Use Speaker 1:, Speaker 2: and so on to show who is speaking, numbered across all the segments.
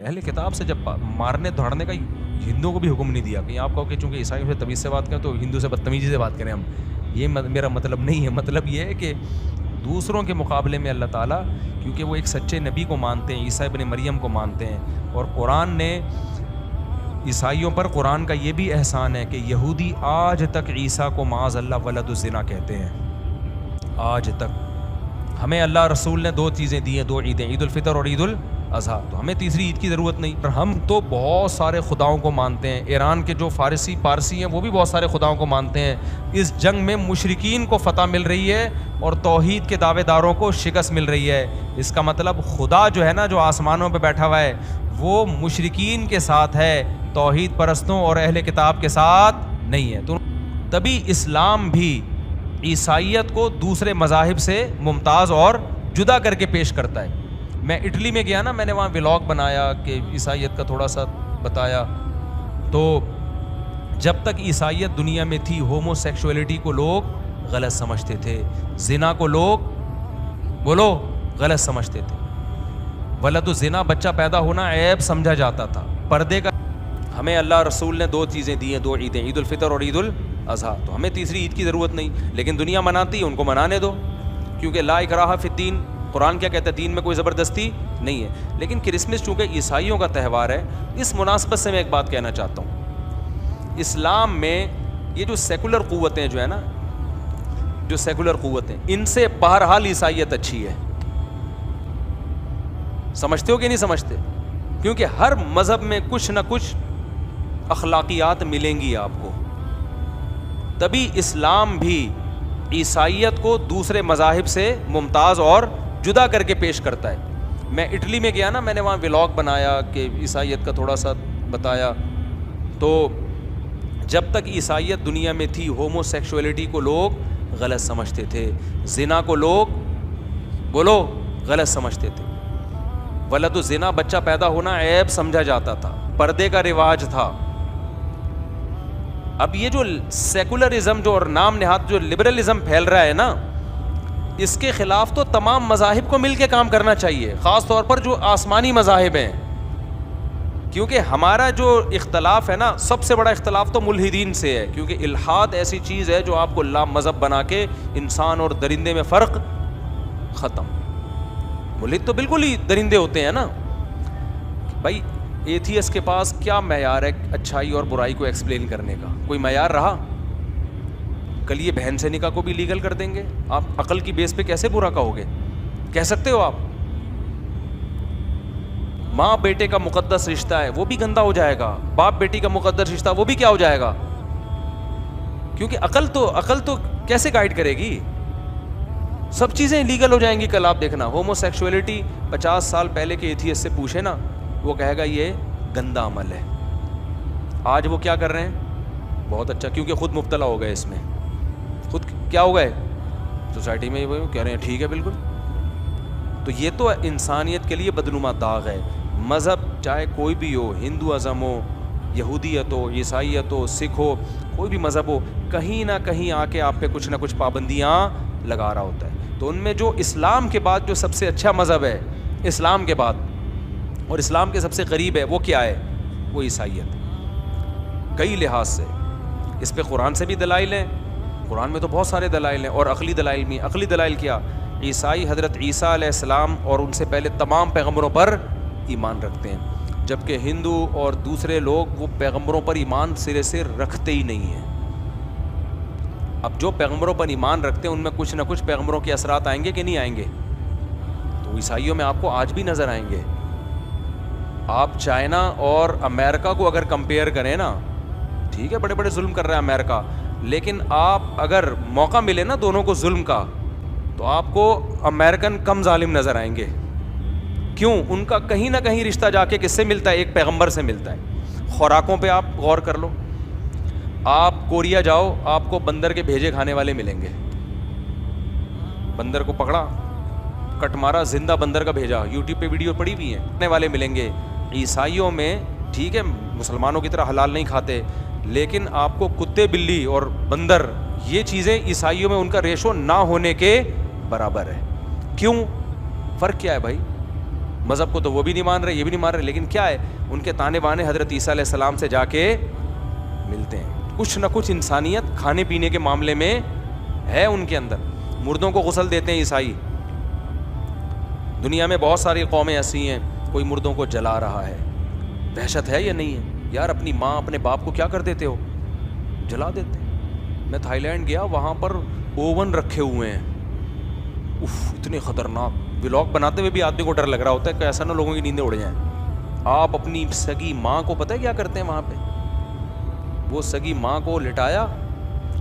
Speaker 1: اہل کتاب سے جب مارنے دھاڑنے کا ہندوؤں کو بھی حکم نہیں دیا کہ آپ کہو کہ چونکہ عیسائیوں سے تمیز سے بات کریں تو ہندو سے بدتمیزی سے بات کریں ہم. یہ میرا مطلب نہیں ہے. مطلب یہ ہے کہ دوسروں کے مقابلے میں اللہ تعالیٰ کیونکہ وہ ایک سچے نبی کو مانتے ہیں, عیسیٰ ابن مریم کو مانتے ہیں, اور قرآن نے عیسائیوں پر قرآن کا یہ بھی احسان ہے کہ یہودی آج تک عیسیٰ کو معاذ اللہ ولد الزنا کہتے ہیں. آج تک ہمیں اللہ رسول نے 2 چیزیں دی ہیں, 2 عیدیں, عید الفطر اور عید الاضحیٰ, تو ہمیں تیسری عید کی ضرورت نہیں. پر ہم تو بہت سارے خداؤں کو مانتے ہیں. ایران کے جو پارسی ہیں وہ بھی بہت سارے خداؤں کو مانتے ہیں. اس جنگ میں مشرکین کو فتح مل رہی ہے اور توحید کے دعوے داروں کو شکست مل رہی ہے. اس کا مطلب خدا جو ہے نا, جو آسمانوں پہ بیٹھا ہوا ہے, وہ مشرکین کے ساتھ ہے, توحید پرستوں اور اہل کتاب کے ساتھ نہیں ہے. تو تبھی اسلام بھی عیسائیت کو دوسرے مذاہب سے ممتاز اور جدا کر کے پیش کرتا ہے. میں اٹلی میں گیا نا, میں نے وہاں ولاگ بنایا کہ عیسائیت کا تھوڑا سا بتایا. تو جب تک عیسائیت دنیا میں تھی ہومو سیکشولیٹی کو لوگ غلط سمجھتے تھے, زنا کو لوگ بولو غلط سمجھتے تھے, ولد الزنا بچہ پیدا ہونا عیب سمجھا جاتا تھا, پردے کا. ہمیں اللہ رسول نے 2 چیزیں دی ہیں, 2 عیدیں, عید الفطر اور عید الاضحیٰ, تو ہمیں تیسری عید کی ضرورت نہیں. لیکن دنیا مناتی ہے, ان کو منانے دو, کیونکہ لا اکراہ فی الدین, قرآن کیا کہتا ہے, دین میں کوئی زبردستی نہیں ہے. لیکن کرسمس چونکہ عیسائیوں کا تہوار ہے, اس مناسبت سے میں ایک بات کہنا چاہتا ہوں. اسلام میں یہ جو سیکولر قوتیں جو ہے نا, جو سیکولر قوتیں, ان سے بہرحال عیسائیت اچھی ہے. سمجھتے ہو کہ نہیں سمجھتے؟ کیونکہ ہر مذہب میں کچھ نہ کچھ اخلاقیات ملیں گی آپ کو. تبھی اسلام بھی عیسائیت کو دوسرے مذاہب سے ممتاز اور جدا کر کے پیش کرتا ہے. میں اٹلی میں گیا نا, میں نے وہاں ولاگ بنایا کہ عیسائیت کا تھوڑا سا بتایا. تو جب تک عیسائیت دنیا میں تھی ہومو سیکشولیٹی کو لوگ غلط سمجھتے تھے, زنا کو لوگ بولو غلط سمجھتے تھے, ولد الزنا بچہ پیدا ہونا عیب سمجھا جاتا تھا, پردے کا رواج تھا. اب یہ جو سیکولرزم جو اور نام نہاد جو لبرلزم پھیل رہا ہے نا, اس کے خلاف تو تمام مذاہب کو مل کے کام کرنا چاہیے, خاص طور پر جو آسمانی مذاہب ہیں. کیونکہ ہمارا جو اختلاف ہے نا, سب سے بڑا اختلاف تو ملحدین سے ہے, کیونکہ الحاد ایسی چیز ہے جو آپ کو لا مذہب بنا کے انسان اور درندے میں فرق ختم. ملحد تو بالکل ہی درندے ہوتے ہیں نا بھائی. ایتھیس کے پاس کیا معیار ہے اچھائی اور برائی کو ایکسپلین کرنے کا؟ کوئی معیار رہا؟ کل یہ بہن سے نکاح کو بھی لیگل کر دیں گے, آپ عقل کی بیس پہ کیسے برا کہو گے؟ کہہ سکتے ہو آپ؟ ماں بیٹے کا مقدس رشتہ ہے وہ بھی گندا ہو جائے گا, باپ بیٹی کا مقدس رشتہ وہ بھی کیا ہو جائے گا؟ کیونکہ عقل تو کیسے گائیڈ کرے گی؟ سب چیزیں لیگل ہو جائیں گی. کل آپ دیکھنا ہومو سیکشولیٹی 50 سال پہلے کے ایتھیس سے پوچھے نا, وہ کہے گا یہ گندا عمل ہے. آج وہ کیا کر رہے ہیں؟ بہت اچھا, کیونکہ خود مبتلا ہو گئے اس میں, خود کیا ہو گئے سوسائٹی میں, وہ کہہ رہے ہیں ٹھیک ہے بالکل. تو یہ تو انسانیت کے لیے بدنما داغ ہے. مذہب چاہے کوئی بھی ہو, ہندو ازم ہو, یہودیت ہو, عیسائیت ہو, سکھ ہو, کوئی بھی مذہب ہو, کہیں نہ کہیں آ کے آپ پہ کچھ نہ کچھ پابندیاں لگا رہا ہوتا ہے. تو ان میں جو اسلام کے بعد جو سب سے اچھا مذہب ہے, اسلام کے بعد اور اسلام کے سب سے قریب ہے, وہ کیا ہے؟ وہ عیسائیت. کئی لحاظ سے اس پہ قرآن سے بھی دلائل ہیں, قرآن میں تو بہت سارے دلائل ہیں, اور عقلی دلائل بھی. عقلی دلائل کیا؟ عیسائی حضرت عیسیٰ علیہ السلام اور ان سے پہلے تمام پیغمبروں پر ایمان رکھتے ہیں, جبکہ ہندو اور دوسرے لوگ وہ پیغمبروں پر ایمان سرے سے رکھتے ہی نہیں ہیں. اب جو پیغمبروں پر ایمان رکھتے ہیں ان میں کچھ نہ کچھ پیغمبروں کے اثرات آئیں گے کہ نہیں آئیں گے؟ تو عیسائیوں میں آپ کو آج بھی نظر آئیں گے. آپ چائنا اور امریکہ کو اگر کمپیئر کریں نا, ٹھیک ہے بڑے بڑے ظلم کر رہا ہے امریکہ, لیکن آپ اگر موقع ملے نا دونوں کو ظلم کا, تو آپ کو امریکن کم ظالم نظر آئیں گے. کیوں؟ ان کا کہیں نہ کہیں رشتہ جا کے کس سے ملتا ہے؟ ایک پیغمبر سے ملتا ہے. خوراکوں پہ آپ غور کر لو, آپ کوریا جاؤ, آپ کو بندر کے بھیجے کھانے والے ملیں گے. بندر کو پکڑا, کٹ مارا, زندہ بندر کا بھیجا, یوٹیوب پہ ویڈیو پڑی ہوئی ہیں, کھانے والے ملیں گے. عیسائیوں میں ٹھیک ہے مسلمانوں کی طرح حلال نہیں کھاتے, لیکن آپ کو کتے بلی اور بندر یہ چیزیں عیسائیوں میں ان کا ریشو نہ ہونے کے برابر ہے. کیوں؟ فرق کیا ہے بھائی؟ مذہب کو تو وہ بھی نہیں مان رہے, یہ بھی نہیں مان رہے, لیکن کیا ہے ان کے تانے بانے حضرت عیسیٰ علیہ السلام سے جا کے ملتے ہیں. کچھ نہ کچھ انسانیت کھانے پینے کے معاملے میں ہے ان کے اندر. مردوں کو غسل دیتے ہیں عیسائی. دنیا میں بہت ساری قومیں ایسی ہیں, کوئی مردوں کو جلا رہا ہے. دہشت ہے یا نہیں ہے یار؟ اپنی ماں اپنے باپ کو کیا کر دیتے ہو؟ جلا دیتے. میں تھائی لینڈ گیا, وہاں پر اوون رکھے ہوئے ہیں, اتنے خطرناک. ولاگ بناتے ہوئے بھی آدمی کو ڈر لگ رہا ہوتا ہے کہ ایسا نہ لوگوں کی نیندیں اڑ جائیں. آپ اپنی سگی ماں کو پتہ ہے کیا کرتے ہیں وہاں پہ؟ وہ سگی ماں کو لٹایا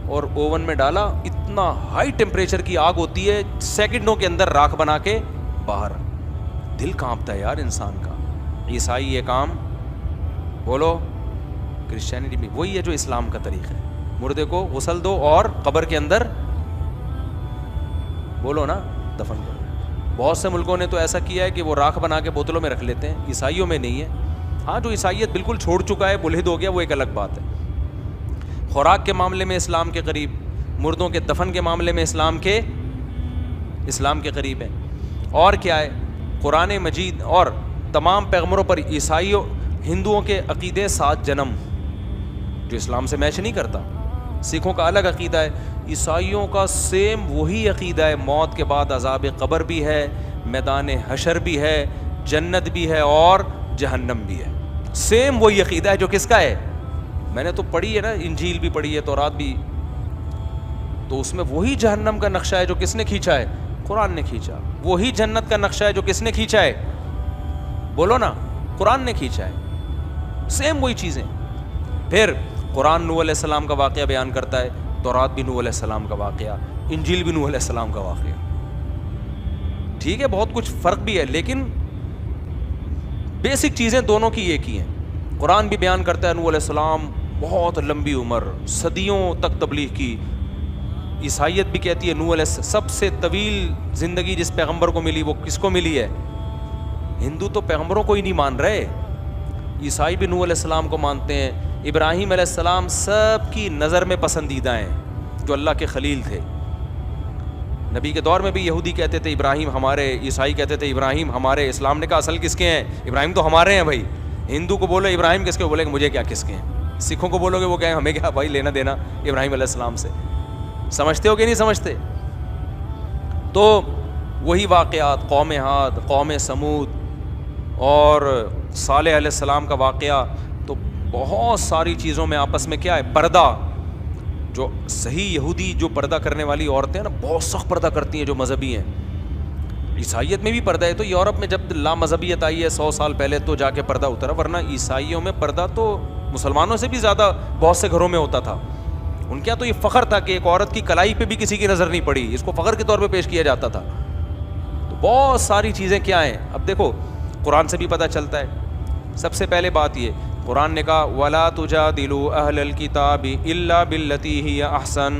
Speaker 1: اور اوون میں ڈالا, اتنا ہائی ٹیمپریچر کی آگ ہوتی ہے, سیکنڈوں کے اندر راکھ بنا کے باہر. دل کانپتا ہے یار انسان کا. عیسائی یہ کام, بولو کرسچینٹی بھی وہی ہے جو اسلام کا طریقہ ہے. مردے کو غسل دو اور قبر کے اندر بولو نا دفن کرو. بہت سے ملکوں نے تو ایسا کیا ہے کہ وہ راکھ بنا کے بوتلوں میں رکھ لیتے ہیں. عیسائیوں میں نہیں ہے. ہاں جو عیسائیت بالکل چھوڑ چکا ہے, ملحد ہو گیا, وہ ایک الگ بات ہے. خوراک کے معاملے میں اسلام کے قریب, مردوں کے دفن کے معاملے میں اسلام کے قریب ہے. اور کیا ہے, قرآن مجید اور تمام پیغمبروں پر عیسائیوں ہندوؤں کے عقیدے 7 جنم جو اسلام سے میچ نہیں کرتا. سکھوں کا الگ عقیدہ ہے, عیسائیوں کا سیم وہی عقیدہ ہے. موت کے بعد عذاب قبر بھی ہے, میدان حشر بھی ہے, جنت بھی ہے اور جہنم بھی ہے. سیم وہی عقیدہ ہے جو کس کا ہے. میں نے تو پڑھی ہے نا, انجیل بھی پڑھی ہے, تورات بھی, تو اس میں وہی جہنم کا نقشہ ہے جو کس نے کھینچا ہے؟ قرآن نے کھینچا. وہی جنت کا نقشہ ہے جو کس نے کھینچا ہے؟ بولو نا, قرآن نے کھینچا ہے. سیم وہی چیزیں. پھر قرآن نوح علیہ السلام کا واقعہ بیان کرتا ہے, تورات بھی نوح علیہ السلام کا واقعہ, انجیل بھی نوح علیہ السلام کا واقعہ. ٹھیک ہے بہت کچھ فرق بھی ہے, لیکن بیسک چیزیں دونوں کی ایک ہی ہیں. قرآن بھی بیان کرتا ہے نوح علیہ السلام بہت لمبی عمر, صدیوں تک تبلیغ کی. عیسائیت بھی کہتی ہے نوح علیہ السلام سب سے طویل زندگی جس پیغمبر کو ملی وہ کس کو ملی ہے؟ ہندو تو پیغمبروں کو ہی نہیں مان رہے, عیسائی بھی نوح علیہ السلام کو مانتے ہیں. ابراہیم علیہ السلام سب کی نظر میں پسندیدہ ہیں, جو اللہ کے خلیل تھے. نبی کے دور میں بھی یہودی کہتے تھے ابراہیم ہمارے, عیسائی کہتے تھے ابراہیم ہمارے. اسلام نے کہا اصل کس کے ہیں؟ ابراہیم تو ہمارے ہیں بھائی. ہندو کو بولو ابراہیم کس کے, بولے گا مجھے کیا کس کے ہیں. سکھوں کو بولو گے وہ کہیں ہمیں کیا بھائی لینا دینا ابراہیم علیہ السلام سے. سمجھتے ہو کہ نہیں سمجھتے؟ تو وہی واقعات, قوم عاد, قوم سمود اور صالح علیہ السلام کا واقعہ, تو بہت ساری چیزوں میں آپس میں کیا ہے, پردہ. جو صحیح یہودی جو پردہ کرنے والی عورتیں ہیں نا, بہت سخت پردہ کرتی ہیں جو مذہبی ہیں. عیسائیت میں بھی پردہ ہے, تو یورپ میں جب لا مذہبیت آئی ہے 100 سال پہلے تو جا کے پردہ اترا, ورنہ عیسائیوں میں پردہ تو مسلمانوں سے بھی زیادہ بہت سے گھروں میں ہوتا تھا. ان کے یہاں تو یہ فخر تھا کہ ایک عورت کی کلائی پہ بھی کسی کی نظر نہیں پڑی, اس کو فخر کے طور پہ پیش کیا جاتا تھا. تو بہت ساری چیزیں کیا ہیں. اب دیکھو قرآن سے بھی پتہ چلتا ہے. سب سے پہلے بات یہ, قرآن نے کہا وَلَا تُجَادِلُوا أَهْلَ الْكِتَابِ إِلَّا بِالَّتِي هِيَ أَحْسَنُ.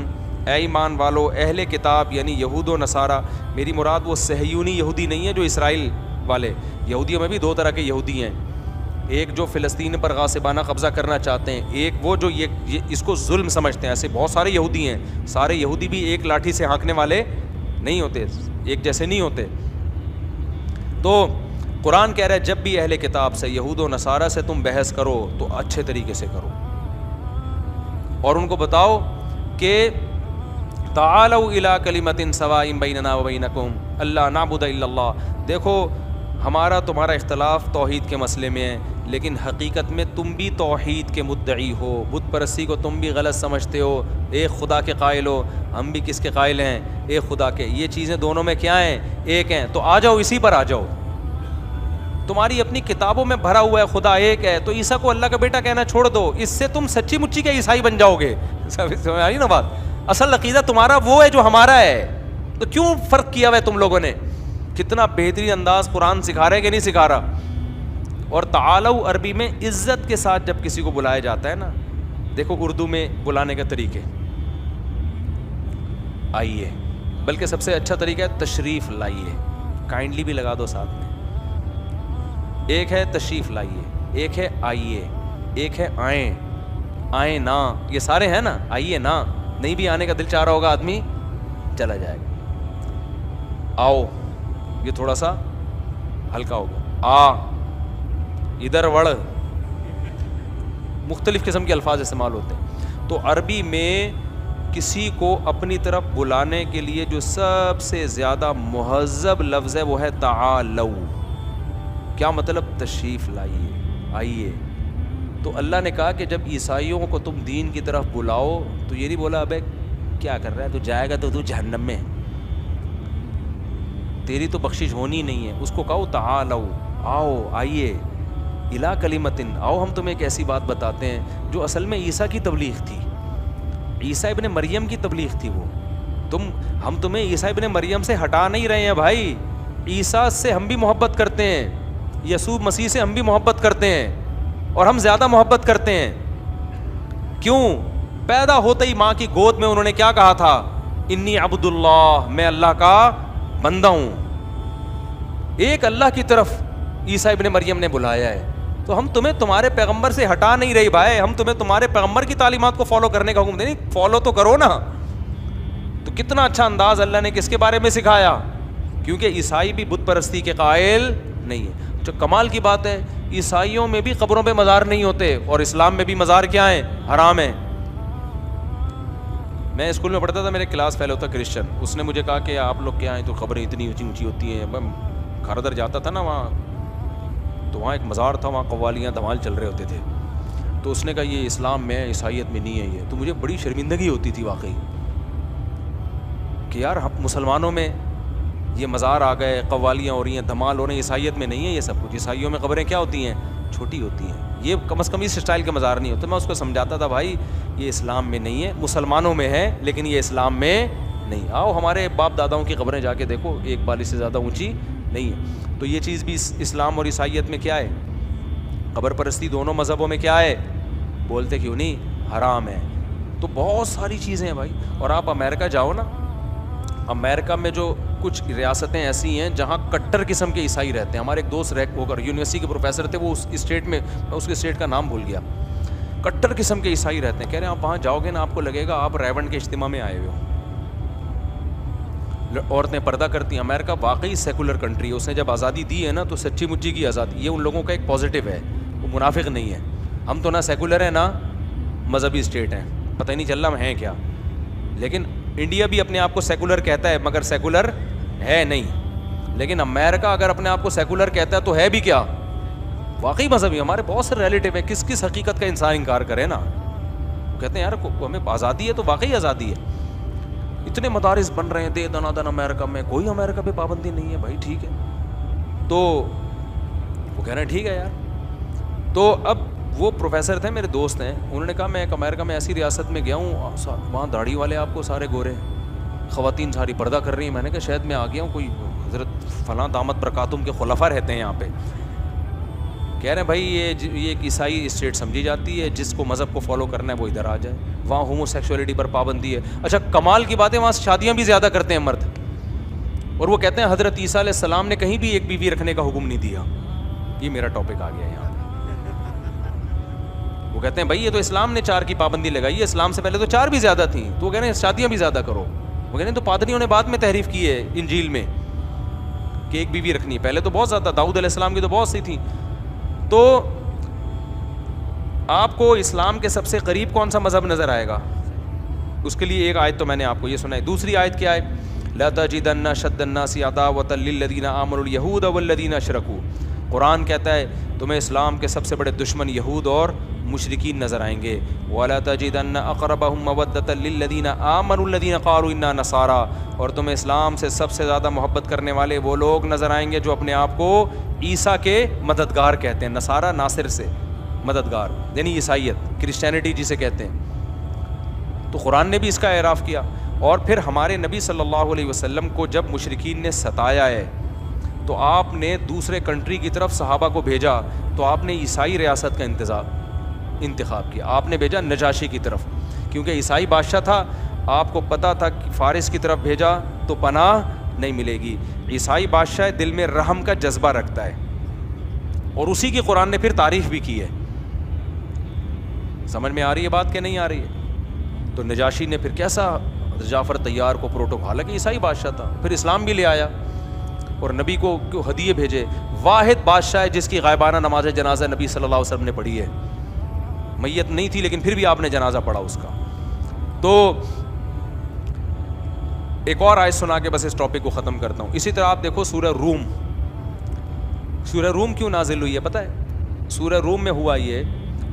Speaker 1: اے ایمان والو, اہل کتاب یعنی یہود و نصارہ, میری مراد وہ صہیونی یہودی نہیں ہے جو اسرائیل والے. یہودیوں میں بھی 2 طرح کے یہودی ہیں, ایک جو فلسطین پر غاصبانہ قبضہ کرنا چاہتے ہیں, ایک وہ جو یہ اس کو ظلم سمجھتے ہیں. ایسے بہت سارے یہودی ہیں. سارے یہودی بھی ایک لاٹھی سے ہانکنے والے نہیں ہوتے, ایک جیسے نہیں ہوتے. تو قرآن کہہ رہا ہے جب بھی اہل کتاب سے, یہود و نصارہ سے تم بحث کرو تو اچھے طریقے سے کرو, اور ان کو بتاؤ کہ تعالوا الی کلمۃ سواء بیننا وبینکم الا نعبد الا اللہ. دیکھو ہمارا تمہارا اختلاف توحید کے مسئلے میں ہے, لیکن حقیقت میں تم بھی توحید کے مدعی ہو. بت پرستی کو تم بھی غلط سمجھتے ہو, ایک خدا کے قائل ہو. ہم بھی کس کے قائل ہیں؟ ایک خدا کے. یہ چیزیں دونوں میں کیا ہیں؟ ایک ہیں. تو آ جاؤ اسی پر آ جاؤ. تمہاری اپنی کتابوں میں بھرا ہوا ہے خدا ایک ہے, تو عیسیٰ کو اللہ کا بیٹا کہنا چھوڑ دو. اس سے تم سچی مچی کے عیسائی بن جاؤ گے. سمجھ آئی نا بات؟ اصل عقیدہ تمہارا وہ ہے جو ہمارا ہے. تو کیوں فرق کیا ہوا ہے تم لوگوں نے؟ کتنا بہترین انداز قرآن سکھا رہا ہے کہ نہیں سکھا رہا. اور تعالو عربی میں عزت کے ساتھ جب کسی کو بلایا جاتا ہے نا, دیکھو اردو میں بلانے کا طریقے, آئیے, بلکہ سب سے اچھا طریقہ ہے تشریف لائیے. کائنڈلی بھی لگا دو ساتھ میں. ایک ہے تشریف لائیے, ایک ہے آئیے, ایک ہے آئیں. آئیں نا, یہ سارے ہیں نا, آئیے نا. نہیں بھی آنے کا دل چاہ رہا ہوگا آدمی چلا جائے گا. آؤ, یہ تھوڑا سا ہلکا ہوگا. آ، ادھر وڑ، مختلف قسم کے الفاظ استعمال ہوتے ہیں. تو عربی میں کسی کو اپنی طرف بلانے کے لیے جو سب سے زیادہ مہذب لفظ ہے وہ ہے تعالو. کیا مطلب؟ تشریف لائیے، آئیے. تو اللہ نے کہا کہ جب عیسائیوں کو تم دین کی طرف بلاؤ تو یہ نہیں بولا ابے کیا کر رہا ہے تو جائے گا تو جہنم میں، تیری تو بخشش ہونی نہیں ہے. اس کو کہو تعالو، آؤ، آئیے، الا کلمتن، آؤ ہم تمہیں ایک ایسی بات بتاتے ہیں جو اصل میں عیسیٰ کی تبلیغ تھی، عیسیٰ ابن مریم کی تبلیغ تھی. وہ ہم تمہیں عیسیٰ ابن مریم سے ہٹا نہیں رہے ہیں بھائی. عیسیٰ سے ہم بھی محبت کرتے ہیں، یسوع مسیح سے ہم بھی محبت کرتے ہیں، اور ہم زیادہ محبت کرتے ہیں. کیوں؟ پیدا ہوتے ہی ماں کی گود میں انہوں نے کیا کہا تھا؟ انی عبد اللہ، میں اللہ کا بندہ ہوں. ایک اللہ کی طرف عیسیٰ ابن مریم نے بلایا ہے. تو ہم تمہیں تمہارے پیغمبر سے ہٹا نہیں رہی بھائی، ہم تمہیں تمہارے پیغمبر کی تعلیمات کو فالو کرنے کا حکم دیں. فالو تو کرو نا. تو کتنا اچھا انداز اللہ نے کس کے بارے میں سکھایا، کیونکہ عیسائی بھی بت پرستی کے قائل نہیں ہے. جو کمال کی بات ہے، عیسائیوں میں بھی قبروں پہ مزار نہیں ہوتے، اور اسلام میں بھی مزار کیا ہیں؟ حرام ہیں. میں اسکول میں پڑھتا تھا، میرے کلاس فیلو تھا کرسچن. اس نے مجھے کہا کہ آپ لوگ کیا ہیں تو قبریں اتنی اونچی اونچی ہوتی ہیں. میں گھر ادھر جاتا تھا نا وہاں، تو وہاں ایک مزار تھا، وہاں قوالیاں دھمال چل رہے ہوتے تھے. تو اس نے کہا یہ اسلام میں ہے، عیسائیت میں نہیں ہے یہ. تو مجھے بڑی شرمندگی ہوتی تھی واقعی کہ یار ہم مسلمانوں میں یہ مزار آ گئے، قوالیاں ہو رہی ہیں، دھمال ہو رہے ہیں، عیسائیت میں نہیں ہے یہ سب کچھ. عیسائیوں میں قبریں کیا ہوتی ہیں؟ چھوٹی ہوتی ہیں. یہ کم از کم اس اسٹائل کے مزار نہیں ہوتے. میں اس کو سمجھاتا تھا بھائی یہ اسلام میں نہیں ہے، مسلمانوں میں ہے لیکن یہ اسلام میں نہیں. آؤ ہمارے باپ داداؤں کی قبریں جا کے دیکھو، ایک بالی سے زیادہ اونچی نہیں ہے. تو یہ چیز بھی اسلام اور عیسائیت میں کیا ہے؟ قبر پرستی دونوں مذہبوں میں کیا ہے؟ بولتے کیوں نہیں؟ حرام ہے. تو بہت ساری چیزیں ہیں بھائی. اور آپ امریکہ جاؤ نا، امریکہ میں جو کچھ ریاستیں ایسی ہیں جہاں کٹر قسم کے عیسائی رہتے ہیں. ہمارے ایک دوست ہو کر یونیورسٹی کے پروفیسر تھے، وہ اس اسٹیٹ میں، اس کے اسٹیٹ کا نام بھول گیا، کٹر قسم کے عیسائی رہتے ہیں. کہہ رہے ہیں آپ وہاں جاؤ گے نا آپ کو لگے گا آپ ریونڈ کے اجتماع میں آئے ہوئے ہو. عورتیں پردہ کرتی ہیں. امریکہ واقعی سیکولر کنٹری ہے. اس نے جب آزادی دی ہے نا تو سچی مچی کی آزادی. یہ ان لوگوں کا ایک پازیٹیو ہے، وہ منافق نہیں ہے. ہم تو نہ سیکولر ہیں نہ مذہبی اسٹیٹ ہیں، پتہ ہی نہیں چل رہا ہم ہیں کیا. لیکن انڈیا بھی اپنے آپ کو سیکولر کہتا ہے مگر سیکولر ہے نہیں. لیکن امریکہ اگر اپنے آپ کو سیکولر کہتا ہے تو ہے بھی کیا؟ واقعی مذہبی. ہمارے بہت سے ریلیٹیو ہیں، کس حقیقت کا انسان انکار کرے نا. کہتے ہیں یار ہمیں آزادی ہے تو واقعی آزادی ہے. اتنے مدارس بن رہے ہیں دے دنا دن امریکہ میں، کوئی امریکہ پہ پابندی نہیں ہے بھائی. ٹھیک ہے، تو وہ کہہ رہے ہیں ٹھیک ہے یار. تو اب وہ پروفیسر تھے، میرے دوست ہیں، انہوں نے کہا میں ایک امریکہ میں ایسی ریاست میں گیا ہوں، وہاں داڑھی والے آپ کو سارے گورے، خواتین ساری پردہ کر رہی ہیں. میں نے کہا شاید میں آ گیا ہوں کوئی حضرت فلاں دامت برکاتم کے خلفاء رہتے ہیں یہاں پہ. کہہ رہے ہیں بھائی یہ ایک عیسائی اسٹیٹ سمجھی جاتی ہے، جس کو مذہب کو فالو کرنا ہے وہ ادھر آ جائے. وہاں ہومو سیکسولیٹی پر پابندی ہے. اچھا کمال کی بات ہے وہاں شادیاں بھی زیادہ کرتے ہیں مرد. اور وہ کہتے ہیں حضرت عیسیٰ علیہ السلام نے کہیں بھی ایک بیوی رکھنے کا حکم نہیں دیا. یہ میرا ٹاپک آ گیا یہاں. وہ کہتے ہیں بھائی یہ تو اسلام نے 4 کی پابندی لگائی ہے، اسلام سے پہلے تو 4 بھی زیادہ تھیں. تو وہ کہہ رہے ہیں شادیاں بھی زیادہ کرو. وہ کہہ رہے ہیں تو پادریوں نے بعد میں تحریف کی ہے انجیل میں کہ ایک بیوی رکھنی ہے. پہلے تو بہت زیادہ، داؤد علیہ السلام کی تو بہت سی تھیں. تو آپ کو اسلام کے سب سے قریب کون سا مذہب نظر آئے گا؟ اس کے لیے ایک آیت تو میں نے آپ کو یہ سنائی. دوسری آیت کیا ہے؟ لا تجدن اشد الناس عداوۃ للذین آمنوا الیہود والذین اشرکوا. قرآن کہتا ہے تمہیں اسلام کے سب سے بڑے دشمن یہود اور مشرکین نظر آئیں گے. وَلَا تَجِدَنَّ أَقْرَبَهُمْ مَوَدَّةً لِلَّذِينَ آمَنُوا الَّذِينَ قَالُوا إِنَّا نَصَارَىٰ. اور تمہیں اسلام سے سب سے زیادہ محبت کرنے والے وہ لوگ نظر آئیں گے جو اپنے آپ کو عیسیٰ کے مددگار کہتے ہیں. نصارہ ناصر سے مددگار یعنی عیسائیت، کرسچینٹی جسے کہتے ہیں. تو قرآن نے بھی اس کا اعراف کیا. اور پھر ہمارے نبی صلی اللہ علیہ وسلم کو جب مشرکین نے ستایا ہے تو آپ نے دوسرے کنٹری کی طرف صحابہ کو بھیجا. تو آپ نے عیسائی ریاست کا انتخاب کیا. آپ نے بھیجا نجاشی کی طرف، کیونکہ عیسائی بادشاہ تھا. آپ کو پتہ تھا کہ فارس کی طرف بھیجا تو پناہ نہیں ملے گی. عیسائی بادشاہ دل میں رحم کا جذبہ رکھتا ہے، اور اسی کی قرآن نے پھر تعریف بھی کی ہے. سمجھ میں آ رہی ہے بات کہ نہیں آ رہی ہے؟ تو نجاشی نے پھر کیسا جعفر طیار کو پروٹوکال ہے کہ عیسائی بادشاہ تھا، پھر اسلام بھی لے آیا. اور نبی کو ہدیے بھیجے. واحد بادشاہ ہے جس کی غائبانہ نماز جنازہ نبی صلی اللہ علیہ وسلم نے پڑھی ہے. میت نہیں تھی لیکن پھر بھی آپ نے جنازہ پڑھا اس کا. تو ایک اور آیت سنا کے بس اس ٹاپک کو ختم کرتا ہوں. اسی طرح آپ دیکھو سورہ روم. سورہ روم کیوں نازل ہوئی ہے پتہ ہے؟ سورہ روم میں ہوا یہ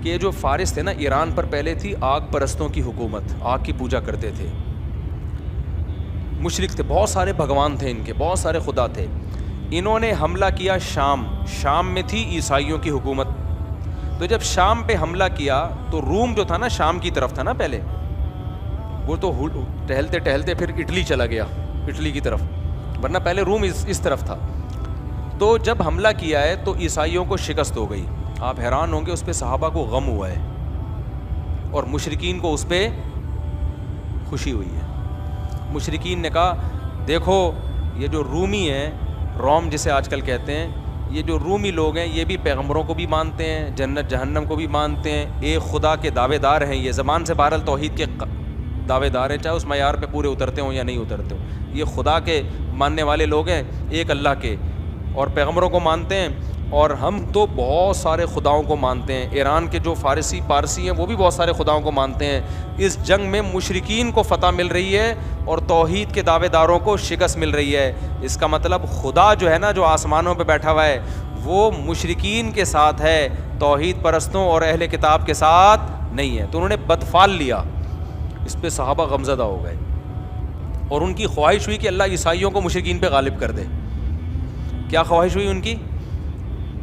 Speaker 1: کہ یہ جو فارس تھے نا، ایران پر پہلے تھی آگ پرستوں کی حکومت، آگ کی پوجا کرتے تھے، مشرک تھے، بہت سارے بھگوان تھے ان کے، بہت سارے خدا تھے. انہوں نے حملہ کیا شام میں تھی عیسائیوں کی حکومت. تو جب شام پہ حملہ کیا تو روم جو تھا نا شام کی طرف تھا نا پہلے، وہ تو ٹہلتے ٹہلتے پھر اٹلی چلا گیا، اٹلی کی طرف، ورنہ پہلے روم اس طرف تھا. تو جب حملہ کیا ہے تو عیسائیوں کو شکست ہو گئی. آپ حیران ہوں گے اس پہ صحابہ کو غم ہوا ہے اور مشرکین کو اس پہ خوشی ہوئی ہے. مشرکین نے کہا دیکھو یہ جو رومی ہیں، روم جسے آج کل کہتے ہیں، یہ جو رومی لوگ ہیں یہ بھی پیغمبروں کو بھی مانتے ہیں، جنت جہنم کو بھی مانتے ہیں، ایک خدا کے دعوے دار ہیں. یہ زبان سے بہرحال توحید کے دعوے دار ہیں، چاہے اس معیار پہ پورے اترتے ہوں یا نہیں اترتے ہوں. یہ خدا کے ماننے والے لوگ ہیں، ایک اللہ کے، اور پیغمبروں کو مانتے ہیں. اور ہم تو بہت سارے خداؤں کو مانتے ہیں. ایران کے جو پارسی ہیں وہ بھی بہت سارے خداؤں کو مانتے ہیں. اس جنگ میں مشرکین کو فتح مل رہی ہے اور توحید کے دعوے داروں کو شکست مل رہی ہے. اس کا مطلب خدا جو ہے نا، جو آسمانوں پہ بیٹھا ہوا ہے، وہ مشرکین کے ساتھ ہے، توحید پرستوں اور اہل کتاب کے ساتھ نہیں ہے. تو انہوں نے بدفال لیا. اس پہ صحابہ غمزدہ ہو گئے اور ان کی خواہش ہوئی کہ اللہ عیسائیوں کو مشرکین پہ غالب کر دے. کیا خواہش ہوئی ان کی؟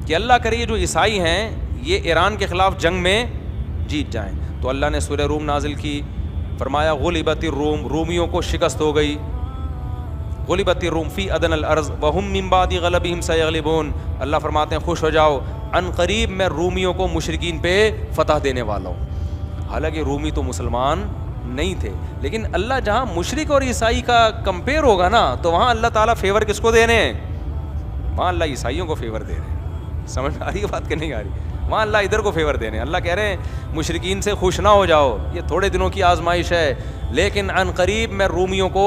Speaker 1: کہ اللہ کرے یہ جو عیسائی ہیں یہ ایران کے خلاف جنگ میں جیت جائیں. تو اللہ نے سورہ روم نازل کی، فرمایا غلبت الروم، رومیوں کو شکست ہو گئی. غلبت الروم فی ادنی الارض وهم من بعد غلبهم سیغلبون. اللہ فرماتے ہیں خوش ہو جاؤ، ان قریب میں رومیوں کو مشرکین پہ فتح دینے والا ہوں. حالانکہ رومی تو مسلمان نہیں تھے، لیکن اللہ جہاں مشرک اور عیسائی کا کمپیئر ہوگا نا تو وہاں اللہ تعالیٰ فیور کس کو دے رہے ہیں؟ وہاں اللہ عیسائیوں کو فیور دے رہے ہیں. سمجھ میں آ رہی ہے بات کہ نہیں آ رہی؟ وہاں اللہ ادھر کو فیور دے رہے ہیں. اللہ کہہ رہے ہیں مشرکین سے خوش نہ ہو جاؤ، یہ تھوڑے دنوں کی آزمائش ہے، لیکن ان قریب میں رومیوں کو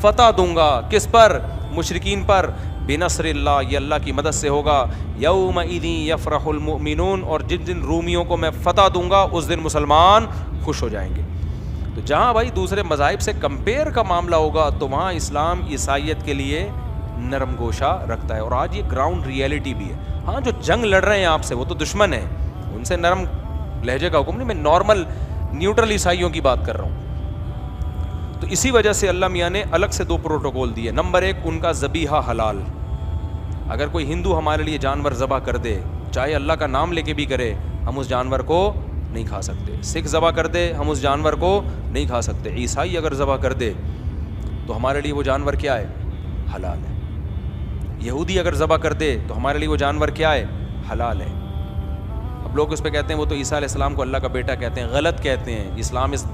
Speaker 1: فتح دوں گا. کس پر؟ مشرکین پر. بنصر اللہ، یہ اللہ کی مدد سے ہوگا. یومئذ یفرح المؤمنون، اور جن جن رومیوں کو میں فتح دوں گا اس دن مسلمان خوش ہو جائیں گے. تو جہاں بھائی دوسرے مذاہب سے کمپیئر کا معاملہ ہوگا تو وہاں اسلام عیسائیت کے لیے نرم گوشہ رکھتا ہے. اور آج یہ گراؤنڈ ریئلٹی بھی ہے. ہاں جو جنگ لڑ رہے ہیں آپ سے وہ تو دشمن ہیں، ان سے نرم لہجے کا حکم نہیں، میں نارمل نیوٹرل عیسائیوں کی بات کر رہا ہوں. تو اسی وجہ سے اللہ میاں نے الگ سے 2 پروٹوکول دیے. نمبر 1 ان کا ذبیحہ حلال. اگر کوئی ہندو ہمارے لیے جانور ذبح کر دے، چاہے اللہ کا نام لے کے بھی کرے، ہم اس جانور کو نہیں کھا سکتے. سکھ ذبح کر دے، ہم اس جانور کو نہیں کھا سکتے. عیسائی اگر ذبح کر دے تو ہمارے لیے وہ جانور کیا ہے؟ حلال ہے. یہودی اگر ذبح کر دے تو ہمارے لیے وہ جانور کیا ہے؟ حلال ہے. اب لوگ اس پہ کہتے ہیں وہ تو عیسیٰ علیہ السلام کو اللہ کا بیٹا کہتے ہیں. غلط کہتے ہیں، اسلام اس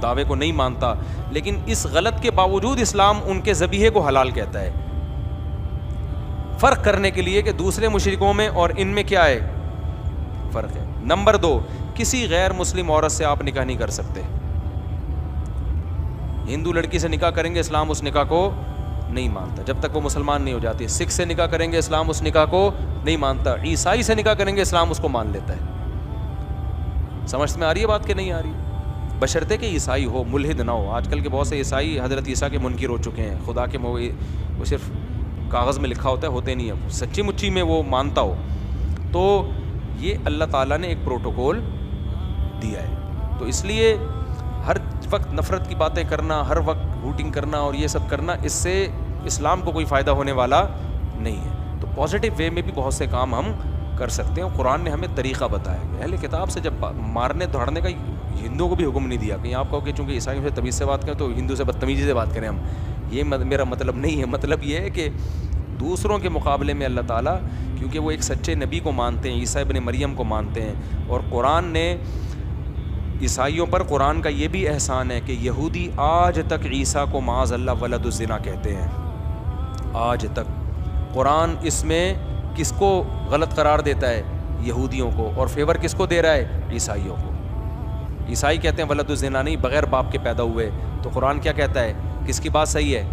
Speaker 1: دعوے کو نہیں مانتا، لیکن اس غلط کے باوجود اسلام ان کے ذبیحے کو حلال کہتا ہے. فرق کرنے کے لیے کہ دوسرے مشرکوں میں اور ان میں کیا ہے فرق ہے. نمبر 2 کسی غیر مسلم عورت سے آپ نکاح نہیں کر سکتے. ہندو لڑکی سے نکاح کریں گے اسلام اس نکاح کو نہیں مانتا جب تک وہ مسلمان نہیں ہو جاتی. سکھ سے نکاح کریں گے اسلام اس نکاح کو نہیں مانتا. عیسائی سے نکاح کریں گے اسلام اس کو مان لیتا ہے. سمجھ میں آ رہی ہے بات کہ نہیں آ رہی؟ بشرطے کہ عیسائی ہو، ملحد نہ ہو. آج کل کے بہت سے عیسائی حضرت عیسیٰ کے منکر ہو چکے ہیں. خدا کے وہ صرف کاغذ میں لکھا ہوتا ہے، ہوتے نہیں ہے، سچی مچی میں وہ مانتا ہو. تو یہ اللہ تعالیٰ نے ایک پروٹوکول دیا ہے. تو اس لیے ہر وقت نفرت کی باتیں کرنا، ہر وقت روٹنگ کرنا اور یہ سب کرنا، اس سے اسلام کو کوئی فائدہ ہونے والا نہیں ہے. تو پازیٹیو وے میں بھی بہت سے کام ہم کر سکتے ہیں. قرآن نے ہمیں طریقہ بتایا ہے. اہل کتاب سے جب مارنے دھاڑنے کا ہندوؤں کو بھی حکم نہیں دیا کہ آپ کہو کہ چونکہ عیسائیوں سے تمیز سے بات کریں تو ہندو سے بدتمیزی سے بات کریں ہم. یہ میرا مطلب نہیں ہے. مطلب یہ ہے کہ دوسروں کے مقابلے میں اللہ تعالیٰ کیونکہ وہ ایک سچے نبی کو مانتے ہیں، عیسیٰ ابن مریم کو مانتے ہیں، اور قرآن نے عیسائیوں پر قرآن کا یہ بھی احسان ہے کہ یہودی آج تک عیسیٰ کو معاذ اللہ ولد الزنا کہتے ہیں. آج تک قرآن اس میں کس کو غلط قرار دیتا ہے؟ یہودیوں کو. اور فیور کس کو دے رہا ہے؟ عیسائیوں کو. عیسائی کہتے ہیں ولد الزنا نہیں، بغیر باپ کے پیدا ہوئے. تو قرآن کیا کہتا ہے؟ کس کی بات صحیح ہے؟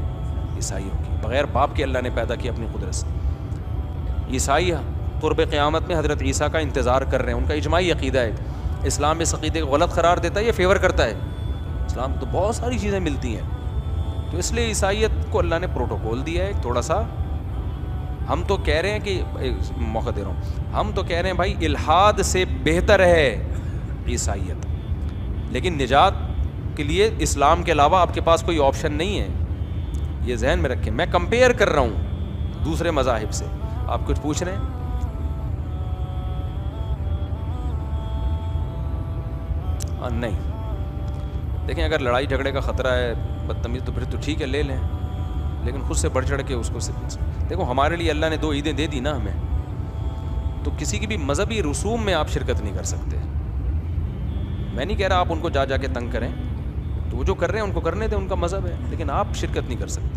Speaker 1: عیسائیوں کی. بغیر باپ کے اللہ نے پیدا کیا اپنی قدرت سے. عیسائی قرب قیامت میں حضرت عیسیٰ کا انتظار کر رہے ہیں, ان کا اجماعی عقیدہ ہے. اسلام اس عقیدے کو غلط قرار دیتا ہے یا فیور کرتا ہے؟ اسلام تو بہت ساری چیزیں ملتی ہیں. تو اس لیے عیسائیت کو اللہ نے پروٹوکول دیا ہے تھوڑا سا. ہم تو کہہ رہے ہیں کہ موقع دے رہا ہوں, ہم تو کہہ رہے ہیں بھائی الحاد سے بہتر ہے عیسائیت, لیکن نجات کے لیے اسلام کے علاوہ آپ کے پاس کوئی آپشن نہیں ہے, یہ ذہن میں رکھیں. میں کمپیئر کر رہا ہوں دوسرے مذاہب سے. آپ کچھ پوچھ رہے ہیں؟ نہیں. دیکھیں اگر لڑائی جھگڑے کا خطرہ ہے, بدتمیز, تو پھر تو ٹھیک ہے لے لیں, لیکن خود سے بڑھ چڑھ کے اس کو دیکھو. ہمارے لیے اللہ نے 2 عیدیں دے دی نا ہمیں, تو کسی کی بھی مذہبی رسوم میں آپ شرکت نہیں کر سکتے. میں نہیں کہہ رہا آپ ان کو جا کے تنگ کریں, تو وہ جو کر رہے ہیں ان کو کرنے دیں, ان کا مذہب ہے, لیکن آپ شرکت نہیں کر سکتے.